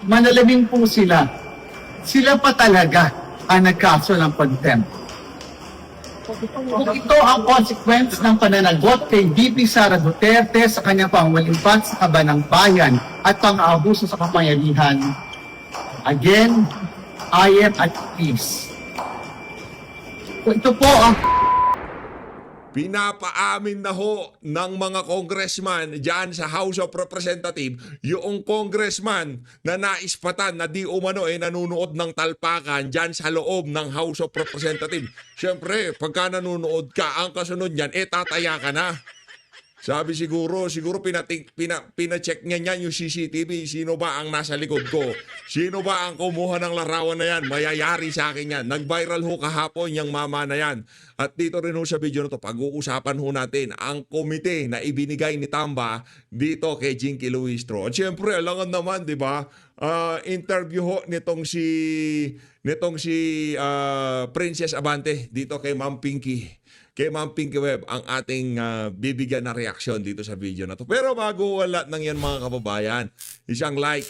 Manalamin po sila. Sila pa talaga ang nagkaso ng contempt. Kung ito ang consequence ng pananagot kay VP Sara Duterte sa kanyang pangwalimpat sa kaban ng bayan at pang-aabuso sa kapangyarihan, again, I am at peace. Kung ito po ang Pinapaamin na ho ng mga congressman dyan sa House of Representatives yung congressman na naispatan na di umano nanunood ng talpakan dyan sa loob ng House of Representatives. Siyempre, pagka nanunood ka, ang kasunod niyan, tataya ka na. Sabi siguro pina-check niya niyan yung CCTV. Sino ba ang nasa likod ko? Sino ba ang kumuha ng larawan na yan? Mayayari sa akin yan. Nag-viral ho kahapon yung mama na yan. At dito rin ho sa video na to, pag-uusapan ho natin ang komite na ibinigay ni Tamba dito kay Jinky Luistro. At syempre, alangan naman, di ba? Interview ho nitong si Princess Abante dito kay Ma'am Pinky. Kay Ma'am Pinky Web ang ating bibigyan na reaksyon dito sa video na to. Pero bago wala ng yan mga kababayan, isang like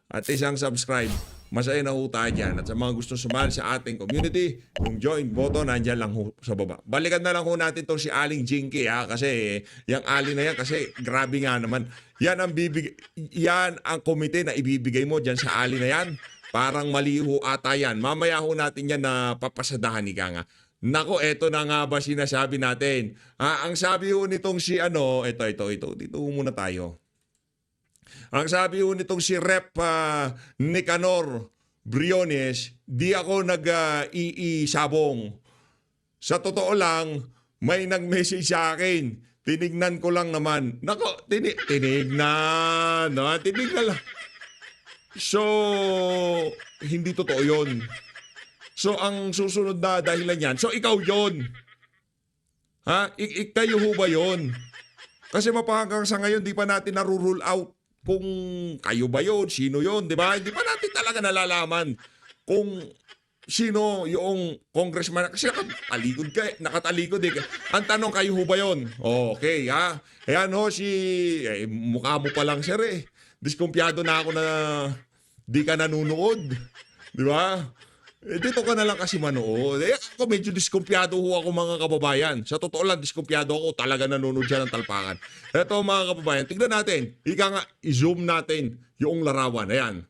at isang subscribe. Masaya na ho tayo dyan. At sa mga gusto sumali sa ating community, yung join button nandyan lang ho sa baba. Balikan na lang ho natin to si Aling Jinky kasi yung Ali na yan kasi grabe nga naman. Yan ang komite na ibibigay mo dyan sa Ali na yan. Parang mali ho ata yan. Mamaya ho natin yan na papasadahan ni Kanga. Nako, eto na nga ba sinasabi natin? Ang sabi ho nitong si ito. Dito muna tayo. Ang sabi ho nitong si Rep Nicanor Briones, di ako nag-iisabong. Sa totoo lang, may nag-message sa akin. Tinignan ko lang naman. Nako, tinignan lang. So, hindi totoo yun. So, ang susunod na dahilan yan, so ikaw yon. Kayo ho ba yon? Kasi mapahanggang sa ngayon, di pa natin narurule out kung kayo ba yon, sino yon, di ba? Hindi pa natin talaga nalalaman kung sino yung congressman. Kasi nakatalikod eh. Ang tanong, kayo ho ba yon? Okay, ha? Ayan ho, mukha mo pa lang, sir eh. Diskumpiyado na ako na di ka nanunood. Di ba? Dito ka na lang kasi manood. Ako medyo diskumpiyado ho ako mga kababayan. Sa totoo lang, diskumpiyado ako. Talaga nanonood siya ng talpakan. Ito mga kababayan, tignan natin. I-zoom natin yung larawan. Ayan.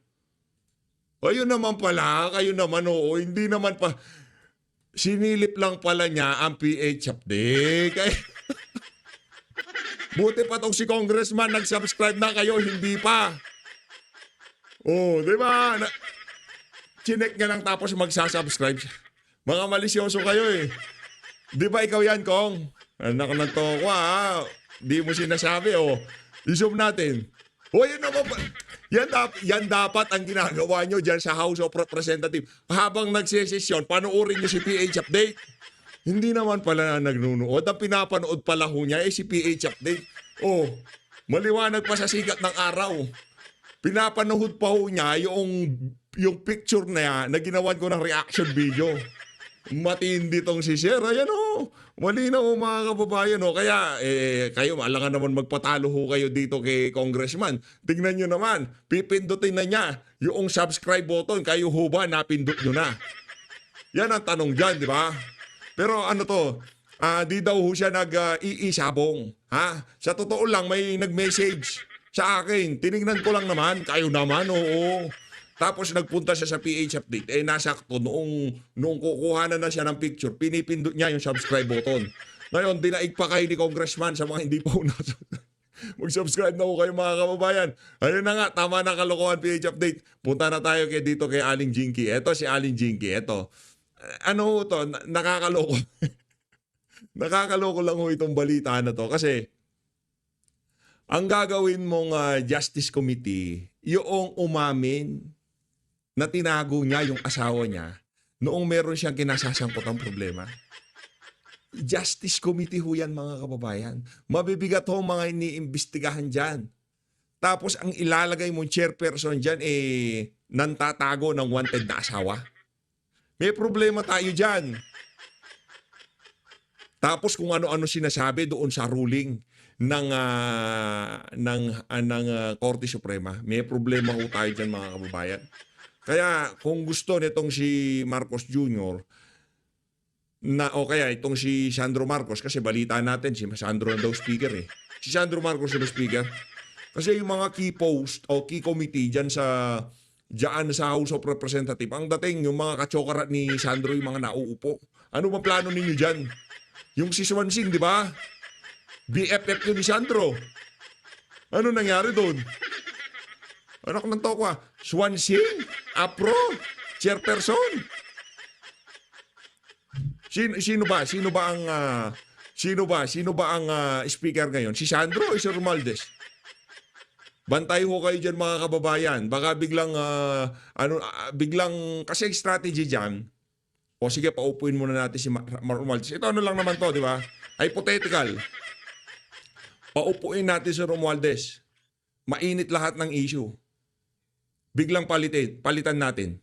Ayun naman pala. Kayo naman hindi naman pa. Sinilip lang pala niya ang PH update. Buti pa tong si Congressman nag-subscribe na kayo. Hindi pa. Di ba? Chinek nga lang tapos magsasubscribe. Mga malisyoso kayo eh. Di ba ikaw yan, Kong? Anak ng toko Di mo sinasabi I-zoom natin. Yun naman pa. Yan dapat ang ginagawa nyo dyan sa House of Representatives. Habang nagsesesyon, panoorin nyo si PH Update. Hindi naman pala nagnunood. Ang pinapanood pala ho niya si PH Update. Maliwanag pa sa sikat ng araw. Pinapanood pa ho niya yung picture na yan na ginawan ko ng reaction video. Matindi tong si Sir. Ayan malinaw mga kababayan Kaya kayo, alangan naman magpatalo ho kayo dito kay Congressman. Tingnan nyo naman, pipindutin na niya yung subscribe button. Kayo ho ba, napindot nyo na? Yan ang tanong dyan, di ba? Pero di daw ho siya nag-iisabong. Sa totoo lang, may nag-message sa akin. Tinignan ko lang naman. Kayo naman, Tapos nagpunta siya sa PH Update. Nasakto noong kukuhanan na siya ng picture, pinipindot niya yung subscribe button. Ngayon, dinaig pa kayo ni Congressman sa mga hindi pa mag-subscribe na ho kayo mga kababayan. Ayun na nga, tama na kalokohan PH Update. Punta na tayo dito kay Aling Jinky. Ito si Aling Jinky. Ito. Nakakaloko. Nakakaloko lang ho itong balita na to. Kasi, ang gagawin mong Justice Committee, yung umamin na tinago niya yung asawa niya noong meron siyang kinasasangkotang problema. Justice Committee ho yan mga kababayan. Mabibigat ho mga iniimbestigahan dyan. Tapos ang ilalagay mong chairperson dyan nantatago ng wanted na asawa. May problema tayo dyan. Tapos kung ano-ano sinasabi doon sa ruling. Korte Suprema. May problema ho tayo dyan, mga kababayan. Kaya kung gusto nitong si Marcos Jr. O kaya itong si Sandro Marcos, kasi balita natin si Sandro na daw speaker eh. Si Sandro Marcos na speaker. Kasi yung mga key post o key committee dyan sa House of Representatives, ang dating yung mga katsokarat ni Sandro yung mga nauupo. Ano ba plano ninyo dyan? Yung si Swansing, di ba? BFF yun ni Sandro. Ano nangyari doon? Anak ng tokwa, Swansing, Apro, chairperson. Sino ba ang speaker ngayon? Si Sandro o si Romualdez? Bantay ho kayo diyan, mga kababayan. Baka biglang kasi strategy diyan. O sige, paupuin muna natin si Romualdez. Ito ano lang naman to, di ba? Hypothetical. Paupuin natin si Romualdez. Mainit lahat ng issue. Biglang palitan natin.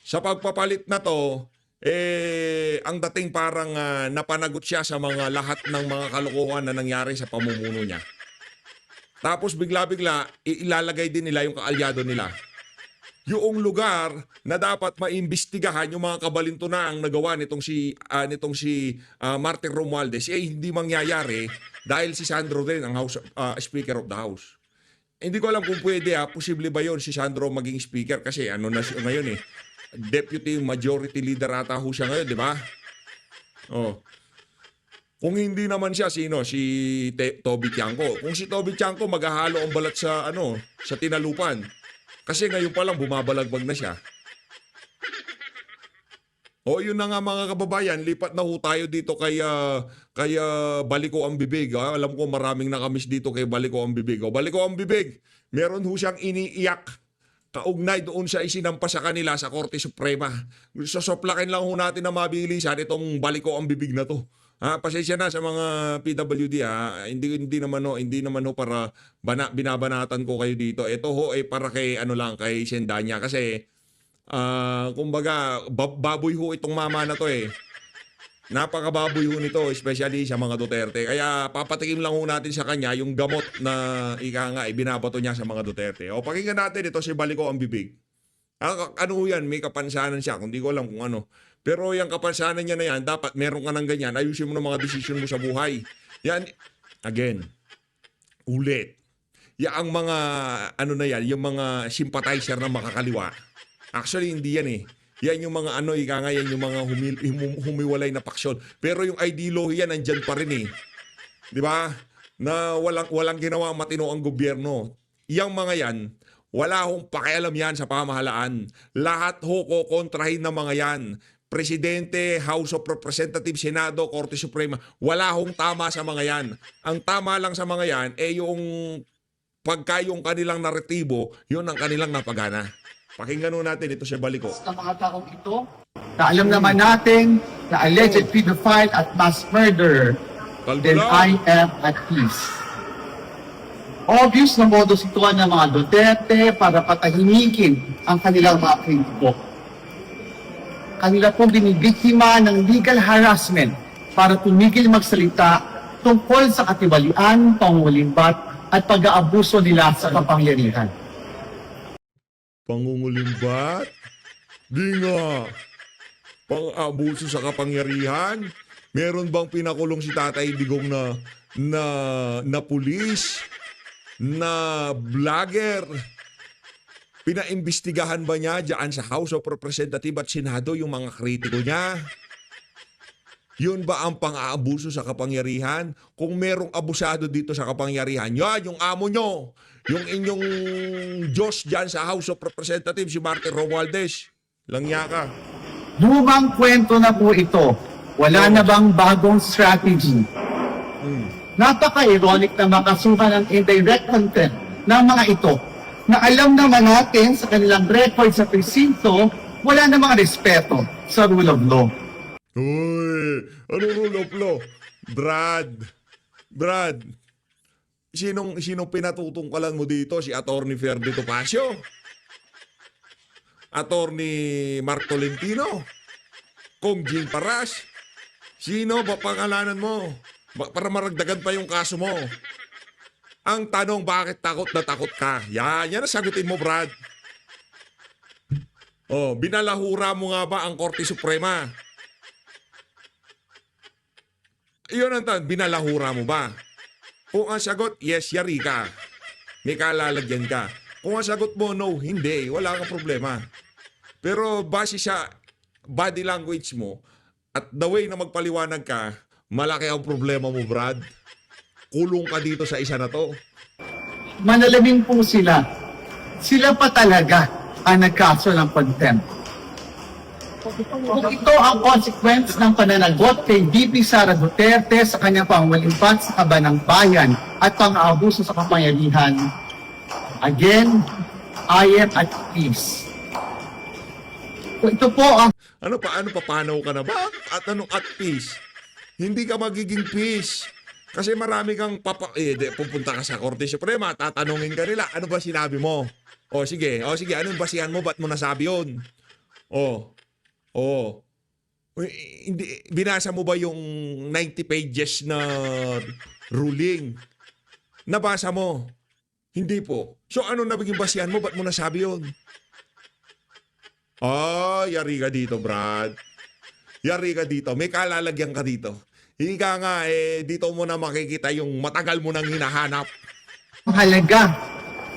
Sa pagpapalit na to, ang dating parang napanagot siya sa mga lahat ng mga kalokohan na nangyari sa pamumuno niya. Tapos bigla-bigla, ilalagay din nila yung kaalyado nila. Yung lugar na dapat maimbestigahan yung mga kabalintunaang nagawa nitong si Martin Romualdez, hindi mangyayari dahil si Sandro din ang Speaker of the House. Hindi ko alam kung pwede, posible ba yun si Sandro maging speaker kasi ano na siya ngayon eh. Deputy Majority Leader ata ho siya ngayon, di ba? Oh. Kung hindi naman siya, sino? Si Toby Tiangco. Kung si Toby Tiangco, maghahalo ang balat sa tinalupan. Kasi ngayon pa lang bumabalagbag na siya. O yun na nga, mga kababayan, lipat na ho tayo dito kay Baliko ang Bibig. Alam ko maraming nakamiss dito kay Baliko ang Bibig. O Baliko ang Bibig, meron ho siyang iniiyak kaugnay doon sa isinampa sa kanila sa Korte Suprema. Sosoplakin lang ho natin na mabilisan itong Baliko ang Bibig na to. Pasensya na sa mga PWD Hindi naman ho para binabanatan ko kayo dito. Ito ho ay para kay kay Sendanya kasi kumbaga baboy ho itong mama na to eh. Napakababoy ho nito, especially sa mga Duterte. Kaya papatikim lang ho natin sa kanya yung gamot na ibinabato niya sa mga Duterte. O pakinggan natin ito si Baliko ang Bibig. Ano yan, may kapansanan siya, hindi ko alam kung ano. Pero yung kapansanan niya na yan, dapat meron ka ng ganyan, ayusin mo ng mga desisyon mo sa buhay. Yan, again, ulit. Yung mga, yung mga sympathizer na makakaliwa. Actually, hindi yan eh. Yan yung mga yan yung mga humiwalay na paksyon. Pero yung ideolohiya nandyan pa rin eh. Di ba? Na walang ginawa matino ang gobyerno. Yang mga yan, wala hong pakialam yan sa pamahalaan. Lahat ho kokontrahin ng mga yan. Presidente, House of Representatives, Senado, Korte Suprema, wala hong tama sa mga yan. Ang tama lang sa mga yan yung yung kanilang naratibo, yun ang kanilang napagana. Pakinggan natin ito si Baliko. Sa mga taong ito, na alam naman natin na alleged pedophile at mass murderer, then I am at peace. Obvious na modus ito ng mga Duterte para patahimikin ang kanilang mga kritiko. Kanila pong binibiktima ng legal harassment para tumigil magsalita tungkol sa katiwalian, pangulimbat at pag-aabuso nila sa kapangyarihan. Pangungulimbat? Di nga. Pang-abuso sa kapangyarihan? Meron bang pinakulong si Tatay Digong na pulis? Na vlogger? Pinaimbestigahan ba niya dyan sa House of Representatives at Senado yung mga kritiko niya? Yun ba ang pang-aabuso sa kapangyarihan? Kung merong abusado dito sa kapangyarihan, yan yung amo nyo. Yung inyong Diyos dyan sa House of Representatives, si Martin Romualdez. Langya ka. Lumang kwento na po ito. Wala na bang bagong strategy? Napaka-ironic na makasuhan ng indirect content ng mga ito na alam naman natin sa kanilang record sa presinto, wala na mga respeto sa rule of law. Uy, ano rule of law? Brad, sinong pinatutungkalan mo dito? Si Attorney Ferdy Topacio? Attorney Mark Tolentino? Kong Jean Paras? Sino ba pangalanan mo? Para maragdagan pa yung kaso mo. Ang tanong, bakit takot na takot ka? Yan ang sagutin mo, Brad. Oh, binalahura mo nga ba ang Korte Suprema? Iyon ang tanong, binalahura mo ba? Kung ang sagot, yes, yari ka. May kalalagyan ka. Kung ang sagot mo, no, hindi. Wala kang problema. Pero base sa body language mo at the way na magpaliwanag ka, malaki ang problema mo, Brad. Kulong ka dito sa isa na to. Manalamin po sila. Sila pa talaga ang nagkaso ng contempt. Kung ito ang consequence ng pananagot kay VP Sara Duterte sa kanyang pangwalimpat sa kaban ng bayan at pang-aabuso sa kapangyarihan, again, I am at peace. Kung ito po ang Paano papanaw ka na ba? At anong at peace? Hindi ka magiging peace. Kasi marami kang pupunta ka sa Korte Suprema, tatanungin ka nila, ano ba sinabi mo? O sige, anong basihan mo? Ba't mo nasabi yun? Uy, hindi, binasa mo ba yung 90 pages na ruling? Nabasa mo? Hindi po. So ano nabiging basihan mo? Ba't mo nasabi yun? Yari ka dito, Brad. Yari ka dito. May kalalagyan ka dito. Higa nga, dito mo na makikita yung matagal mo nang hinahanap. halaga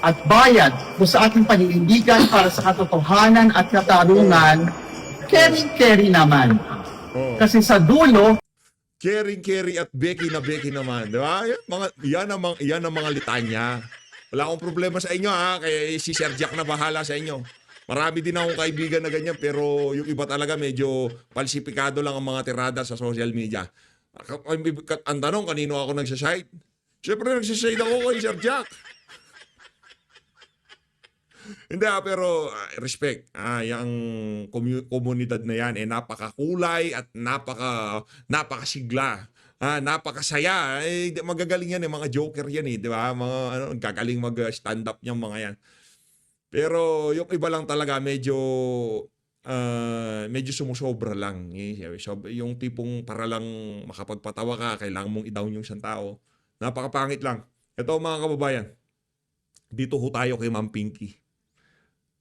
at bayad po sa ating paninindigan para sa katotohanan at katarungan, carry naman. Kasi sa dulo, Caring at Becky na Becky naman. Di ba? Yan ang mga litanya. Wala akong problema sa inyo, ha? Kaya si Sir Jack na bahala sa inyo. Marami din akong kaibigan na ganyan, pero yung iba talaga medyo falsifikado lang ang mga tirada sa social media. Ang tanong, kanino ako nagsaside? Siyempre nagsaside ako kay Sir Jack. Hindi, pero respect. Yung komunidad na yan, napakakulay at napakasigla. Napakasaya. Magagaling yan, mga joker yan, di ba? Mga gagaling mag-stand up yung mga yan. Pero yung iba lang talaga medyo sumusobra lang. Yung tipong para lang makapagpatawa ka, kailangan mong i-down yung isang tao. Napakapangit lang. Ito mga kababayan, dito ho tayo kay Ma'am Pinky.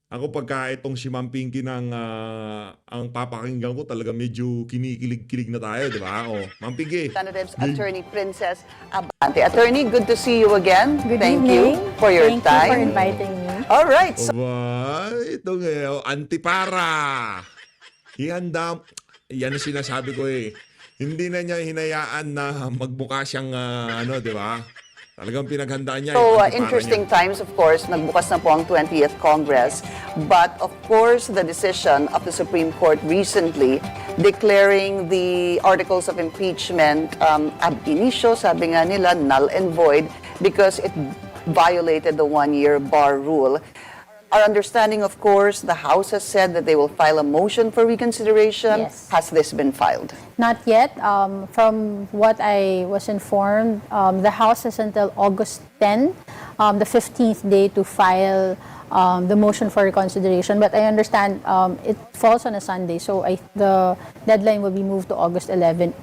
Ako pagka itong si Ma'am Pinky ang papakinggan ko talaga medyo kinikilig-kilig na tayo, di ba? Ma'am Pinky. Representatives Attorney Princess Abante. Attorney, good to see you again. Good Thank evening. you for your Thank time. you for inviting me. All right. So, Ito ngayon, antipara. Ihanda, yan ang sinasabi ko eh. Hindi na niya hinayaan na magmukha siyang di ba? Talagang pinaghandaan niya. yung antipara interesting niya. times, of course. Nagbukas na po ang 20th Congress. But, of course, the decision of the Supreme Court recently declaring the articles of impeachment ab initio, sabi nga nila, null and void because it violated the one-year bar rule. Our understanding, of course, the House has said that they will file a motion for reconsideration. Yes. Has this been filed? Not yet. From what I was informed, the House has until August 10, the 15th day, to file the motion for reconsideration. But I understand it falls on a Sunday, so the deadline will be moved to August 11.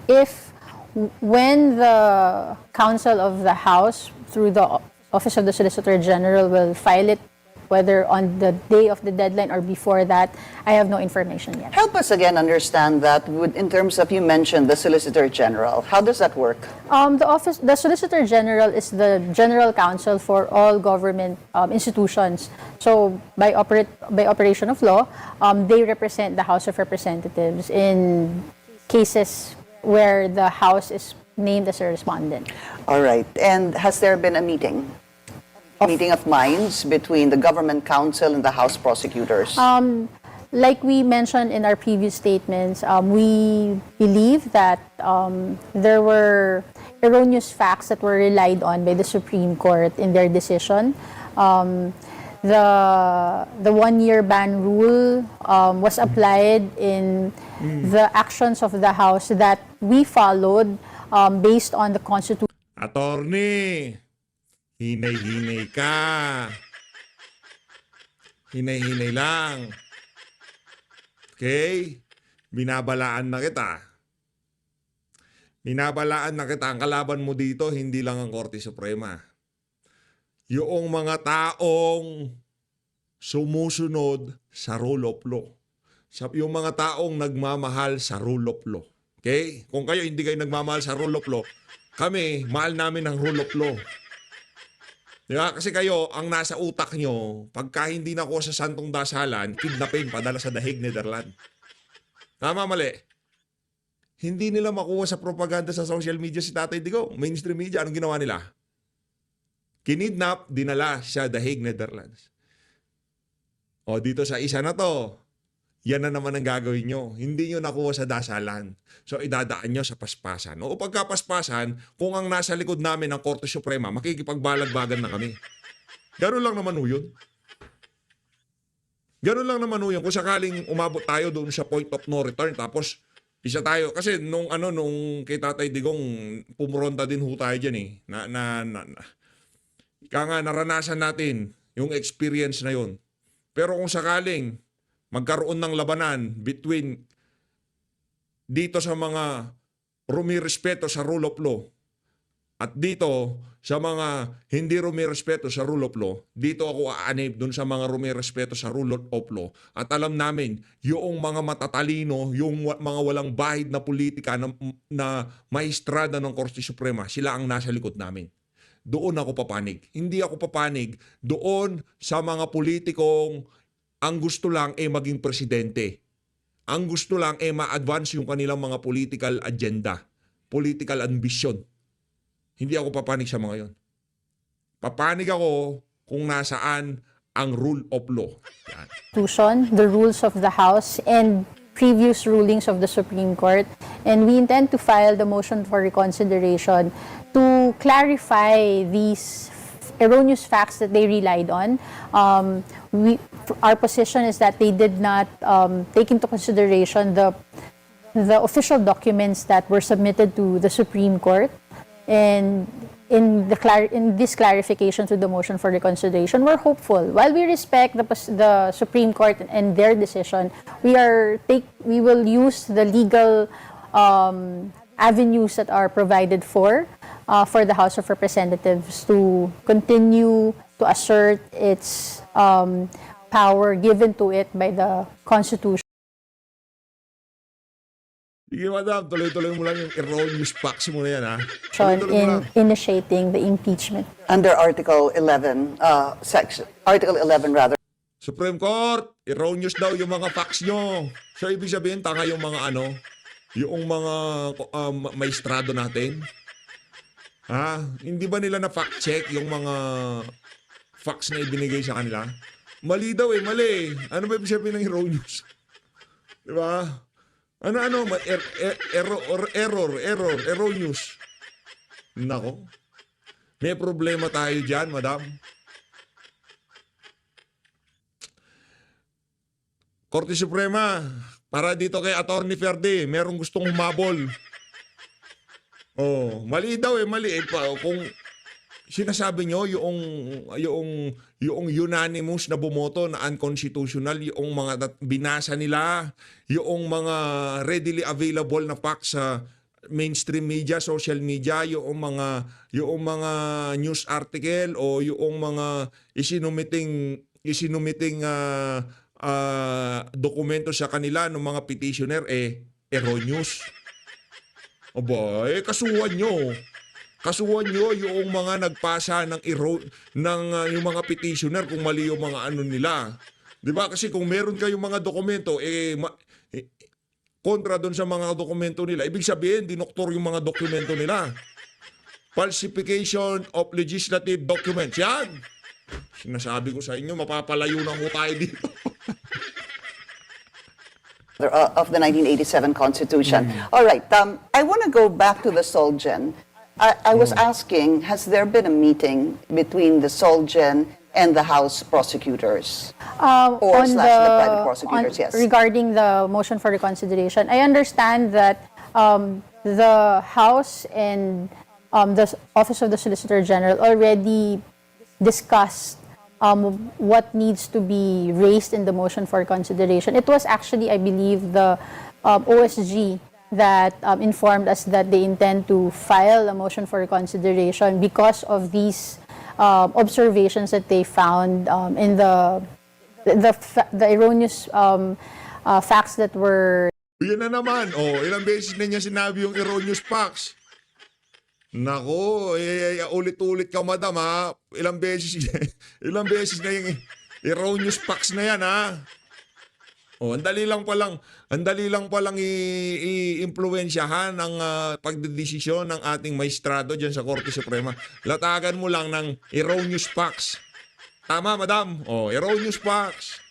When the Counsel of the House, through the Office of the Solicitor General, will file it, whether on the day of the deadline or before that, I have no information yet. Help us again understand that in terms of, you mentioned the Solicitor General. How does that work? The Solicitor General is the general counsel for all government institutions. So by operation of law, they represent the House of Representatives in cases where the House is named as a respondent. All right. And has there been a meeting of minds between the government counsel and the House prosecutors? Like we mentioned in our previous statements, we believe that there were erroneous facts that were relied on by the Supreme Court in their decision. The one-year ban rule was applied in the actions of the House that we followed based on the Constitution. Attorney, hinay-hinay ka. Hinay-hinay lang. Okay? Binabalaan na kita. Binabalaan na kita, ang kalaban mo dito, hindi lang ang Korte Suprema. Yung mga taong sumusunod sa rule of law. Yung mga taong nagmamahal sa rule of law. Okay? Kung kayo hindi kayo nagmamahal sa rule of law, kami, mahal namin ang rule of law. Di ba? Kasi kayo, ang nasa utak nyo, pagka hindi na ako sa Santong Dasalan, kidnapin, padala sa Dahig, Netherlands. Tama, mali? Hindi nila makuha sa propaganda sa social media si Tatay Digong. Mainstream media, anong ginawa nila? Kinidnap, dinala sa Dahig, Netherlands. O, dito sa isa na to, yan na naman ang gagawin nyo. Hindi nyo nakuha sa dasalan. So, idadaan nyo sa paspasan. O pagkapaspasan, kung ang nasa likod namin ng Korte Suprema, makikipagbalagbagan na kami. Ganun lang naman ho yun. Ganun lang naman ho yun. Kung sakaling umabot tayo doon sa point of no return, tapos isa tayo. Kasi nung kay Tatay Digong, pumuronta din ho tayo dyan eh. Kaya nga, naranasan natin yung experience na yun. Pero kung sakaling magkaroon ng labanan between dito sa mga rumirespeto sa rule of law at dito sa mga hindi rumirespeto sa rule of law, dito ako aanib dun sa mga rumirespeto sa rule of law. At alam namin, yung mga matatalino, yung mga walang bahid na politika na maestrada ng Korte Suprema, sila ang nasa likod namin. Doon ako papanig. Hindi ako papanig doon sa mga politikong ang gusto lang maging presidente. Ang gusto lang ma-advance yung kanilang mga political agenda, political ambition. Hindi ako papanig sa mga yon. Papanig ako kung nasaan ang rule of law. Yan. Constitution, the rules of the House, and previous rulings of the Supreme Court. And we intend to file the motion for reconsideration to clarify these erroneous facts that they relied on. Our position is that they did not take into consideration the official documents that were submitted to the Supreme Court. And in this clarification to the motion for reconsideration, we're hopeful. While we respect the Supreme Court and their decision, we will use the legal avenues that are provided for the House of Representatives to continue to assert its power given to it by the Constitution. Sige, madam, tuloy-tuloy mo lang yung erroneous facts mo na yan, ha? Tuloy-tuloy mo In lang. initiating the impeachment. Under Article 11, Article 11 rather. Supreme Court, erroneous daw yung mga facts nyo. So, ibig sabihin, tanga yung mga yung mga maestrado natin. Ha? Hindi ba nila na fact check yung mga facts na ibinigay sa kanila? Mali daw mali. Ano ba ibig sabihin ng erroneous? Di ba? Error, erroneous. Nako. May problema tayo dyan, madam. Korte Suprema, para dito kay Attorney Ferde, merong gustong humabol. Oh, mali daw mali. Kung sinasabi nyo yung unanimous na bumoto na unconstitutional, yung mga binasa nila, yung mga readily available na facts sa mainstream media, social media, yung mga news article o yung mga isinumiting dokumento sa kanila ng mga petitioner erroneous. Aba, kasuhan nyo. Kasuhan nyo yung mga nagpasa ng yung mga petitioner kung mali yung mga nila. 'Di ba? Kasi kung meron kayong mga dokumento kontra doon sa mga dokumento nila, ibig sabihin dinoktor yung mga dokumento nila. Falsification of legislative documents. Yan. Sinasabi ko sa inyo, mapapalayo na ho tayo dito. Of the 1987 Constitution. All right. I want to go back to the Solgen. I was asking, has there been a meeting between the Solgen and the House prosecutors? Or On slash the private prosecutors, yes. Regarding the motion for reconsideration, I understand that the House and the Office of the Solicitor General already discussed what needs to be raised in the motion for consideration. It was actually, I believe, the OSG that informed us that they intend to file a motion for reconsideration because of these observations that they found in the erroneous facts that were Yun na naman. Oh, ilang beses na niya sinabi yung erroneous facts. Nako, ulit-ulit ka, madam, ha? Ilang beses, ilang beses na yung erroneous facts na yan, ha? Oh, ang dali lang palang i-impluwensyahan ang pagdedesisyon ng ating maestrado diyan sa Korte Suprema. Latagan mo lang ng erroneous facts. Tama, madam? Oh, erroneous facts.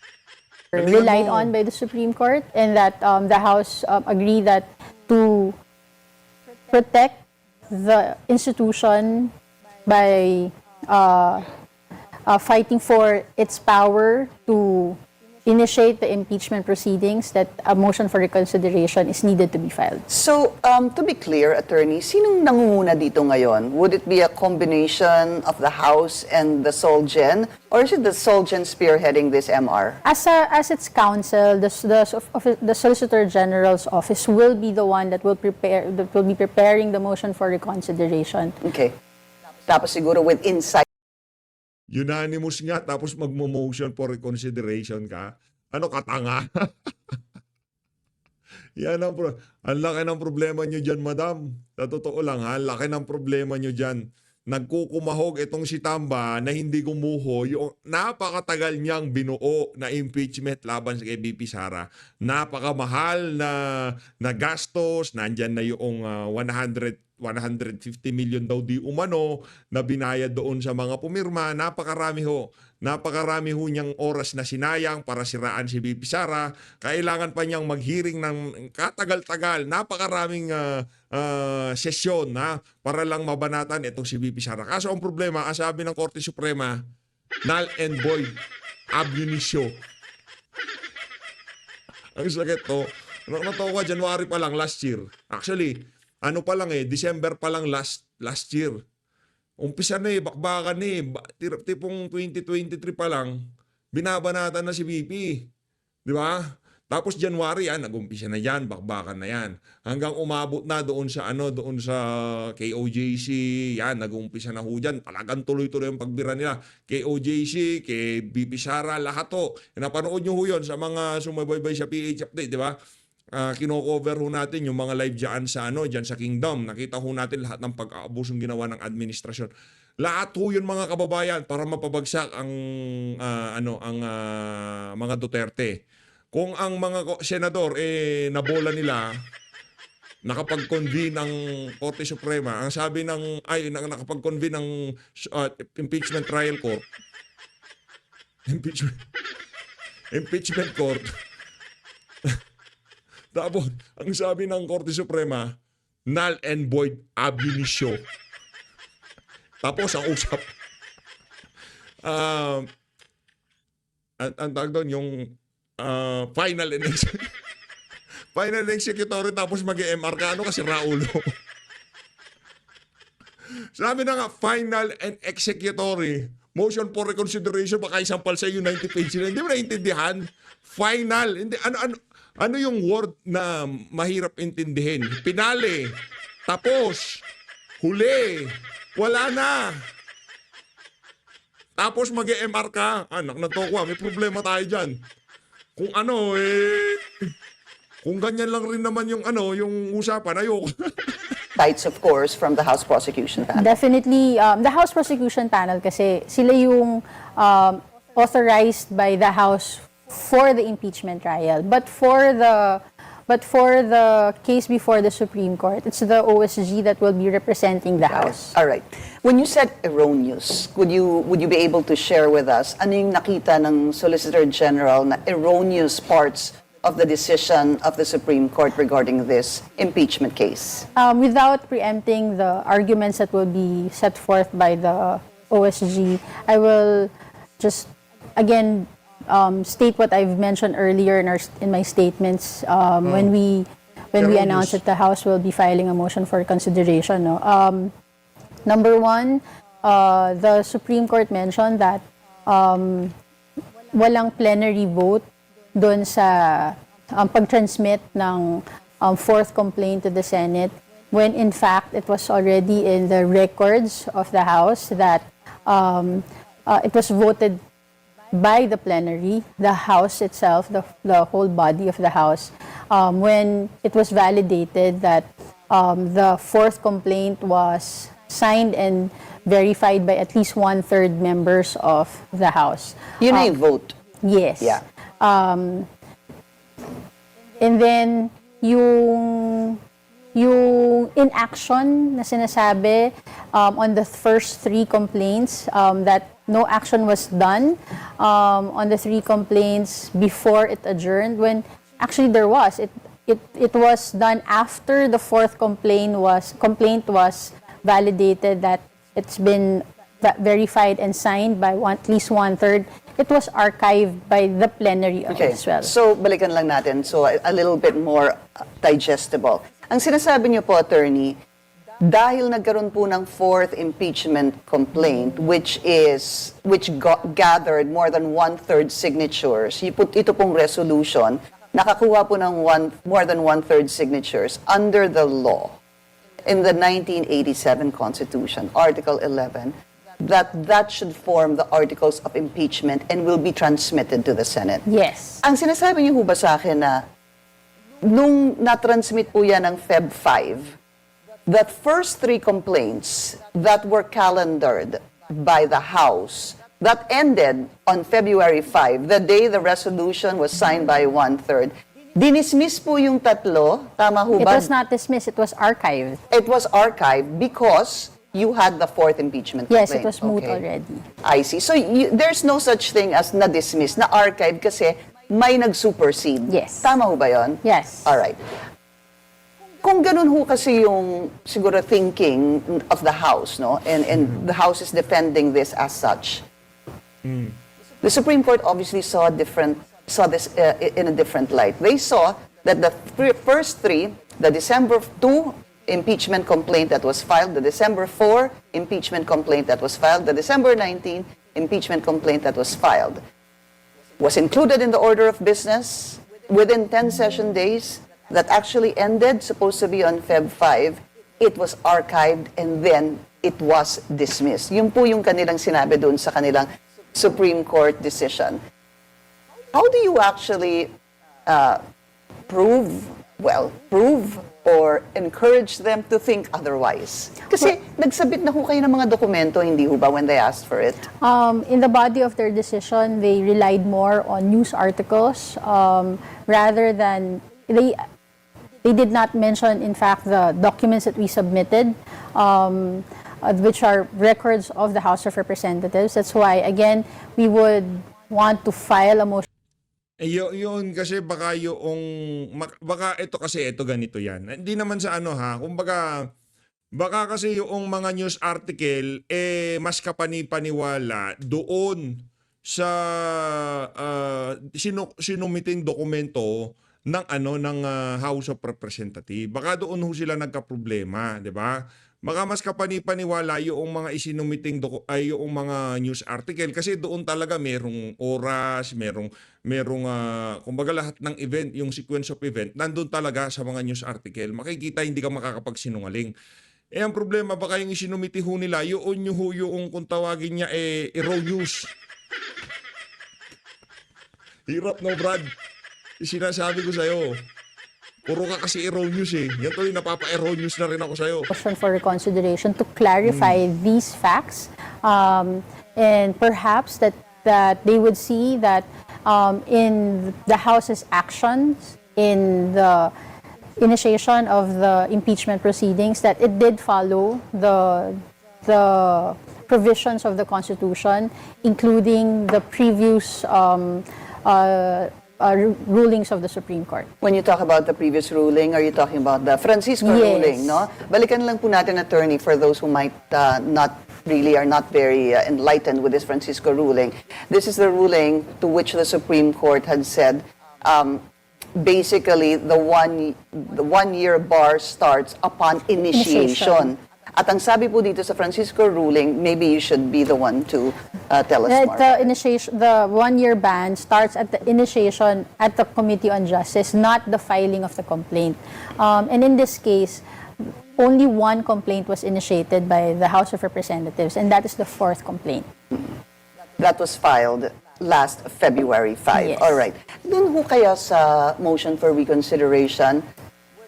relied on by the Supreme Court, and that the House agreed that to protect the institution by fighting for its power to initiate the impeachment proceedings, that a motion for reconsideration is needed to be filed. So, to be clear, Attorney, sinong nangunguna dito ngayon? Would it be a combination of the House and the Solgen? Or is it the Solgen spearheading this MR? As its counsel, the Solicitor General's office will be the one that will be preparing the motion for reconsideration. Okay. Tapos siguro with insight Unanimous nga, tapos magmo-motion for reconsideration ka. Ano, katanga? Yan ang laki ng problema nyo dyan, madam. Sa totoo lang, ha? Ang laki ng problema nyo dyan. Nagkukumahog itong si Tamba na hindi gumuho yung napakatagal niyang binuo na impeachment laban sa kay BP Sara. Napakamahal na gastos. Nandyan na yung 150 million daw di umano na binayad doon sa mga pumirma. Napakarami ho niyang oras na sinayang para siraan si BP Sara. Kailangan pa niyang mag-hearing ng katagal-tagal. Napakaraming sesyon na para lang mabanatan itong si BP Sara. Kaso ang problema, ang sabi ng Korte Suprema, null and void ab initio. Ang sakit to. Natawa January pa lang last year. Actually, ano pa lang December pa lang last year. Umpisa na bakbakan tipong 2023 pa lang, binabanatan na si BP. Di ba? Tapos January, nag-umpisa na yan, bakbakan na yan. Hanggang umabot na doon sa KOJC, yan, nag-umpisa na ho dyan. Talagang tuloy-tuloy ang pagbira nila. KOJC, kay BP Sara, lahat to. Napanood nyo ho yun sa mga sumabaybay sa PH Update, di ba? Kino-cover ho natin yung mga live dyan sa Kingdom. Nakita ho natin lahat ng pag-aabusong ginawa ng administrasyon. Lahat ho yun, mga kababayan, para mapabagsak ang mga Duterte. Kung ang mga senador nabola nila, nakapag-convene ng Korte Suprema, ang sabi nakapag-convene ng impeachment trial court, impeachment court. Tapos, ang sabi ng Korte Suprema, null and void ab initio. Tapos, ang usap, ang tawag doon, yung final and executory, tapos mag-MR ka, kasi Raulo. Sabi na nga, final and executory, motion for reconsideration, baka isampal sa yung 90 pages na, hindi mo naintindihan. Final, hindi, ano yung word na mahirap intindihin? Pinale, tapos, huli, wala na. Tapos mag-MR ka, anak na to ko, may problema tayo dyan. Kung kung ganyan lang rin naman yung usapan, ayoko. sites, of course, from the House Prosecution Panel. Definitely, the House Prosecution Panel kasi sila yung authorized by the House for the impeachment trial. But for the case before the Supreme Court, it's the OSG that will be representing the House. All right. When you said erroneous, would you be able to share with us ano yung nakita ng Solicitor General na erroneous parts of the decision of the Supreme Court regarding this impeachment case? Without preempting the arguments that will be set forth by the OSG, I will just again state what I've mentioned earlier in my statements when we announced that the House will be filing a motion for consideration. No? Number one, the Supreme Court mentioned that walang plenary vote doon sa pag-transmit ng fourth complaint to the Senate, when in fact it was already in the records of the House that it was voted by the plenary, the House itself, the whole body of the House, when it was validated that the fourth complaint was signed and verified by at least 1/3 members of the House. Yun na yung vote. Yes. Yeah. And then, yung inaction na sinasabi on the first 3 complaints, that no action was done on the 3 complaints before it adjourned, when actually there was. It was done after the fourth complaint was validated, that it's been verified and signed by at least 1/3. It was archived by the plenary Okay, as well. so balikan lang natin. So a little bit more digestible. Ang sinasabi niyo po, Attorney, dahil nagkaroon po ng fourth impeachment complaint, which gathered more than 1/3 signatures, ito pong resolution, nakakuha po ng more than 1/3 signatures under the law in the 1987 Constitution, Article 11, that should form the articles of impeachment and will be transmitted to the Senate. Yes. Ang sinasabi niyo ho ba sa akin na nung na-transmit po yan ng Feb 5, that first 3 complaints that were calendared by the House, that ended on February 5, the day the resolution was signed by 1/3, dinismiss po yung 3, tama ho It ba? was not dismissed, it was archived. It was archived because you had the fourth impeachment Yes, complaint. it was moot Okay. already. I see. So there's no such thing as na-dismiss, na-archive kasi may nag-supersede. Yes. Tama ho ba yun? Yes. Alright. Kung ganun ho kasi yung siguro thinking of the House, no? And the House is defending this as such. The Supreme Court obviously saw this in a different light. They saw that the first 3, the December 2 impeachment complaint that was filed, the December 4 impeachment complaint that was filed, the December 19 impeachment complaint that was filed, was included in the order of business within 10 session days that actually ended, supposed to be on Feb 5. It was archived and then it was dismissed. Yun po yung kanilang sinabi doon sa kanilang Supreme Court decision. How do you actually prove or encourage them to think otherwise? Kasi nagsabit na ho kayo ng mga dokumento, hindi ho ba, when they asked for it? In the body of their decision, they relied more on news articles rather than they did not mention, in fact, the documents that we submitted, which are records of the House of Representatives. That's why, again, we would want to file a motion. Yun kasi baka ito ganito yan. Hindi naman sa ano ha, kumbaga baka kasi yung mga news article mas kapani-paniwala doon sa sinumiting dokumento ng House of Representatives. Baka doon ho sila nagka-problema, 'di ba? Baka mas kapani-paniwala yung mga isinumiting yung mga news article kasi doon talaga merong oras, merong kumbaga lahat ng event, yung sequence of event, nandun talaga sa mga news article. Makikita hindi ka makakapagsinungaling. Ang problema baka yung isinumiti ho nila, yung kung tawagin niya erroneous. Hirap no, Brad. Sinasabi ko sa'yo. Puro ka kasi erroneous eh. Yan tuloy, napapa-erroneous na rin ako sa'yo. Motion for reconsideration to clarify these facts, and perhaps that they would see that in the House's actions in the initiation of the impeachment proceedings, that it did follow the provisions of the Constitution, including the previous rulings of the Supreme Court. When you talk about the previous ruling, are you talking about the Francisco Yes. ruling, no? Balikan lang po natin, Attorney, for those who might are not very enlightened with this Francisco ruling. This is the ruling to which the Supreme Court had said, basically, the one-year bar starts upon initiation. At ang sabi po dito sa Francisco ruling, maybe you should be the one to tell us more. The initiation, the 1-year ban starts at the initiation at the Committee on Justice, not the filing of the complaint. And in this case, only one complaint was initiated by the House of Representatives, and that is the 4th complaint. That was filed last February 5. Yes. All right. Doon ho kaya sa motion for reconsideration,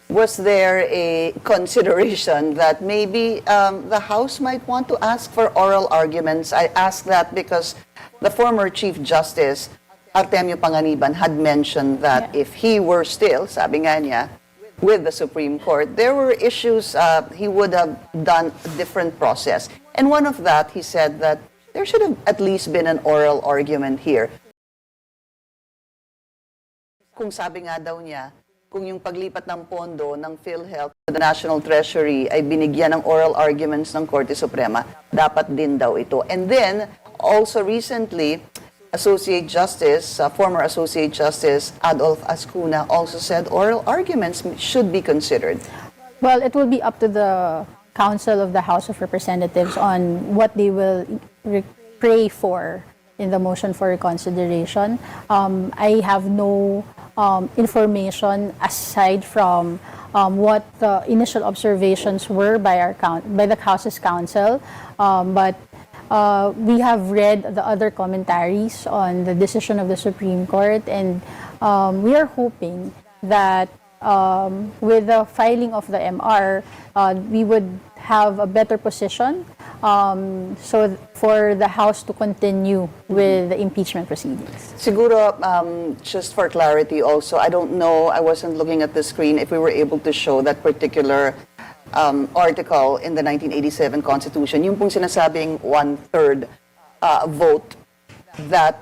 was there a consideration that maybe the House might want to ask for oral arguments? I ask that because the former Chief Justice, Artemio Panganiban, had mentioned that if he were still, sabi nga niya, with the Supreme Court, there were issues he would have done a different process. And one of that, he said that there should have at least been an oral argument here. Kung sabi nga daw niya, kung yung paglipat ng pondo ng PhilHealth to the National Treasury ay binigyan ng oral arguments ng Korte Suprema, dapat din daw ito. And then, also recently, Associate Justice, former Associate Justice Adolf Ascuna also said oral arguments should be considered. Well, it will be up to the Council of the House of Representatives on what they will pray for in the motion for reconsideration. I have no information aside from what the initial observations were by the House's counsel, but we have read the other commentaries on the decision of the Supreme Court, and we are hoping that with the filing of the MR, we would have a better position so for the House to continue with the impeachment proceedings. Siguro, just for clarity also, I don't know, I wasn't looking at the screen, if we were able to show that particular article in the 1987 Constitution, yung pong sinasabing 1/3 vote, that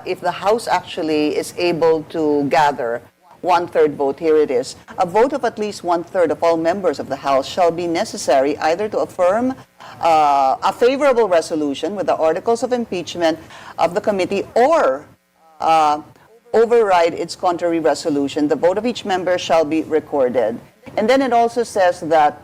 if the House actually is able to gather 1/3 vote, here it is, a vote of at least 1/3 of all members of the House shall be necessary either to affirm a favorable resolution with the articles of impeachment of the committee or override its contrary resolution. The vote of each member shall be recorded. And then it also says that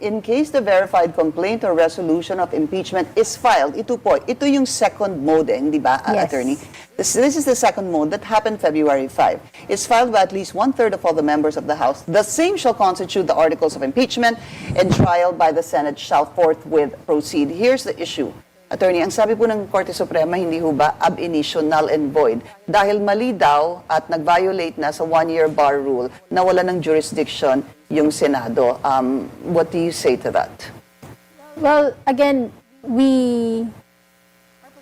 in case the verified complaint or resolution of impeachment is filed, ito po, ito yung second mode, hindi ba, Yes. Attorney? This is the second mode that happened February 5. It's filed by at least 1/3 of all the members of the House. The same shall constitute the articles of impeachment, and trial by the Senate shall forthwith proceed. Here's the issue. Attorney, ang sabi po ng Korte Suprema, hindi ho ba ab initio, null and void? Dahil mali daw at nag-violate na sa 1-year bar rule, nawala ng jurisdiction yung Senado. What do you say to that? Well, again,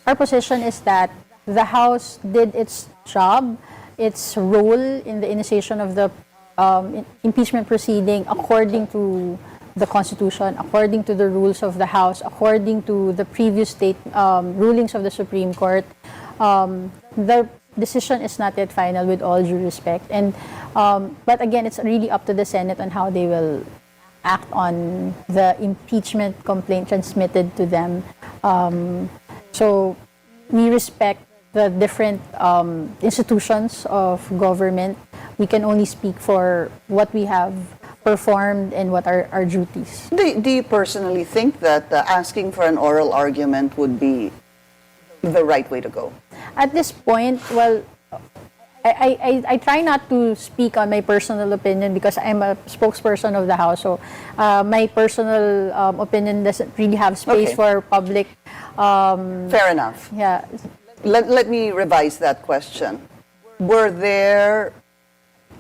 our position is that the House did its job, its role in the initiation of the impeachment proceeding according to the Constitution, according to the rules of the House, according to the previous rulings of the Supreme Court. The decision is not yet final, with all due respect. And but again, it's really up to the Senate on how they will act on the impeachment complaint transmitted to them. So we respect the different institutions of government. We can only speak for what we have performed and what are our duties. Do you personally think that asking for an oral argument would be the right way to go? At this point, well, I try not to speak on my personal opinion because I'm a spokesperson of the House. So my personal opinion doesn't really have space Okay. for public. Fair enough. Yeah. Let me revise that question. Were there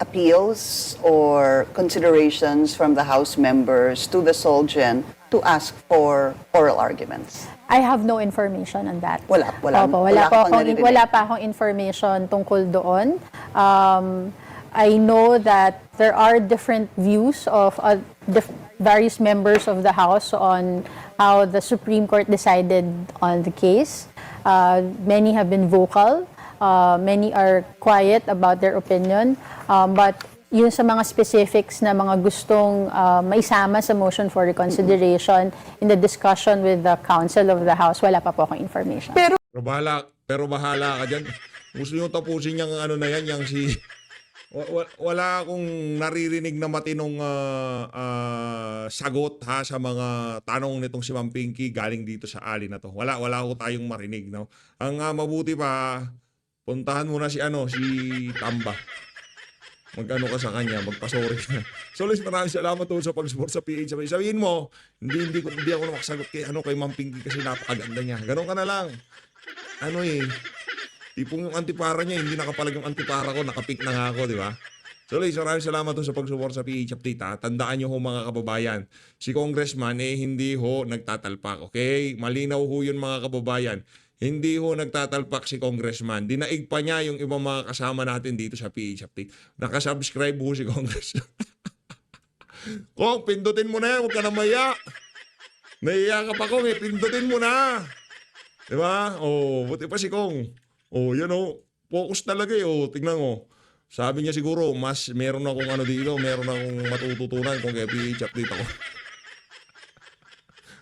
appeals or considerations from the House members to the Solgen to ask for oral arguments? I have no information on that. Wala Opo, ka pang naririnig? wala pa akong information tungkol doon. I know that there are different views of various members of the House on how the Supreme Court decided on the case. Many have been vocal. Many are quiet about their opinion. But yun sa mga specifics na mga gustong maisama sa motion for reconsideration in the discussion with the Council of the House, wala pa po akong information. Pero Pero bahala ka dyan. Gusto nyo tapusin yung ano na yan, yung si Wala akong naririnig na matinong sagot ha sa mga tanong nitong si Ma'am Pinky galing dito sa ali na to. Wala ko tayong marinig, no. Ang mabuti pa, puntahan mo na si Tamba. Mag-ano ka sa kanya, magpasori ka. So, Liz, maraming salamat to sa pag-support sa PH. Sabihin mo, hindi ako na makasagot kay Ma'am Pinky kasi napakaganda niya. Ganon ka na lang. Tipong yung antipara niya, hindi nakapalag yung antipara ko, nakapik na nga ako, di ba? So, Liz, maraming salamat sa pag-support sa PH Update, ha. Tandaan nyo ho, mga kababayan, si Congressman, hindi ho nagtatalpak, okay? Malinaw ho yun, mga kababayan. Hindi ho nagtatalpak si Congressman. Dinaig pa niya yung ibang mga kasama natin dito sa PH Update. Nakasubscribe ho si Congressman. Kung, pindutin mo na yan, huwag ka na maya. Naiya ka pa, Kong, pindutin mo na. Di ba? Buti pa si Kong. Yan focus talaga tingnan mo. Sabi niya siguro, meron akong dito, meron akong matututunan kung kaya PH Update ako.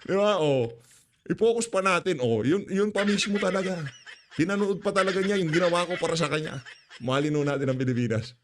Di ba? I-focus pa natin. Yun pa mismo talaga. Pinanood pa talaga niya yung ginawa ko para sa kanya. Mahalin natin ang Pilipinas.